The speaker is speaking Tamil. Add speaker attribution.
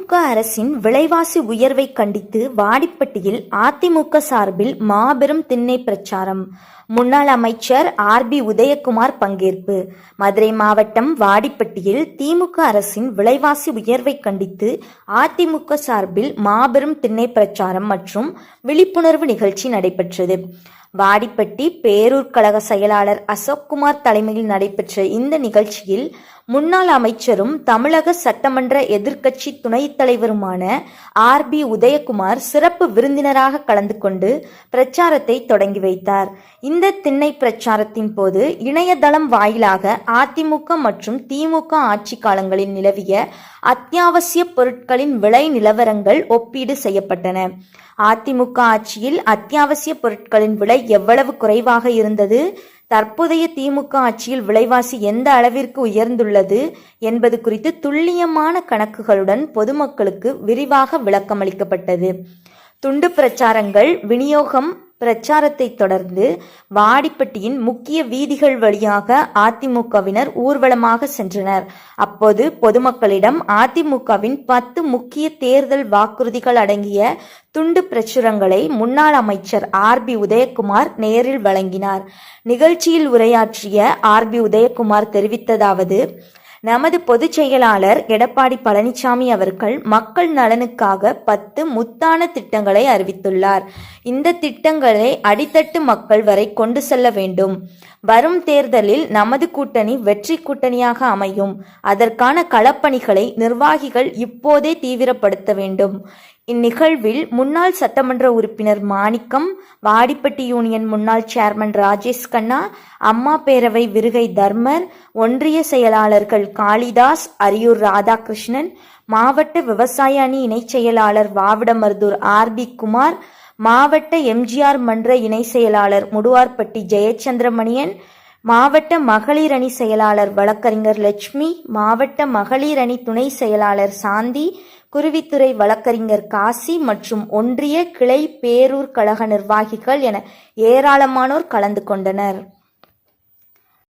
Speaker 1: திமுக அரசின் விலைவாசி உயர்வை கண்டித்து வாடிப்பட்டியில் அதிமுக சார்பில் மாபெரும் திண்ணை பிரச்சாரம். முன்னாள் அமைச்சர் RB உதயகுமார் பங்கேற்பு. மதுரை மாவட்டம் வாடிப்பட்டியில் திமுக அரசின் விலைவாசி உயர்வை கண்டித்து அதிமுக சார்பில் மாபெரும் திண்ணை பிரச்சாரம் மற்றும் விழிப்புணர்வு நிகழ்ச்சி நடைபெற்றது. வாடிப்பட்டி பேரூர் கழக செயலாளர் அசோக்குமார் தலைமையில் நடைபெற்ற இந்த நிகழ்ச்சியில் முன்னாள் அமைச்சரும் தமிழக சட்டமன்ற எதிர்க்கட்சி துணைத் தலைவருமான RB உதயகுமார் சிறப்பு விருந்தினராக கலந்து கொண்டு பிரச்சாரத்தை தொடங்கி வைத்தார். இந்த திண்ணை பிரச்சாரத்தின் போது இணையதளம் வாயிலாக அதிமுக மற்றும் திமுக ஆட்சி காலங்களில் நிலவிய அத்தியாவசிய பொருட்களின் விலை நிலவரங்கள் ஒப்பீடு செய்யப்பட்டன. அதிமுக ஆட்சியில் அத்தியாவசிய பொருட்களின் விலை எவ்வளவு குறைவாக இருந்தது, தற்போதைய திமுக ஆட்சியில் விலைவாசி எந்த அளவிற்கு உயர்ந்துள்ளது என்பது குறித்து துல்லியமான கணக்குகளுடன் பொதுமக்களுக்கு விரிவாக விளக்கமளிக்கப்பட்டது. துண்டு பிரச்சாரங்கள் விநியோகம். பிரச்சாரத்தை தொடர்ந்து வாடிப்பட்டியின் முக்கிய வீதிகள் வழியாக அதிமுகவினர் ஊர்வலமாக சென்றனர். அப்போது பொதுமக்களிடம் அதிமுகவின் 10 முக்கிய தேர்தல் வாக்குறுதிகள் அடங்கிய துண்டு பிரசுரங்களை முன்னாள் அமைச்சர் RB உதயகுமார் நேரில் வழங்கினார். நிகழ்ச்சியில் உரையாற்றிய RB உதயகுமார் தெரிவித்ததாவது: நமது பொதுச் செயலாளர் எடப்பாடி பழனிசாமி அவர்கள் மக்கள் நலனுக்காக 10 முத்தான திட்டங்களை அறிவித்துள்ளார். இந்த திட்டங்களை அடித்தட்டு மக்கள் வரை கொண்டு செல்ல வேண்டும். வரும் தேர்தலில் நமது கூட்டணி வெற்றி கூட்டணியாக அமையும். அதற்கான களப்பணிகளை நிர்வாகிகள் இப்போதே தீவிரப்படுத்த வேண்டும். இந்நிகழ்வில் முன்னாள் சட்டமன்ற உறுப்பினர் மாணிக்கம், வாடிப்பட்டி யூனியன் முன்னாள் சேர்மன் ராஜேஷ் கண்ணா, அம்மா பேரவை விருகை தர்மர், ஒன்றிய செயலாளர்கள் காளிதாஸ், அரியூர் ராதாகிருஷ்ணன், மாவட்ட விவசாய அணி இணை செயலாளர் வாவிடமருதூர் RB குமார், மாவட்ட MGR மன்ற இணை செயலாளர் முடுவார்பட்டி ஜெயச்சந்திரமணியன், மாவட்ட மகளிர் அணி செயலாளர் வழக்கறிஞர் லட்சுமி, மாவட்ட மகளிர் அணி துணை செயலாளர் சாந்தி, குருவித்துறை வழக்கறிஞர் காசி மற்றும் ஒன்றிய கிளை பேரூர் கழக நிர்வாகிகள் என ஏராளமானோர் கலந்து கொண்டனர்.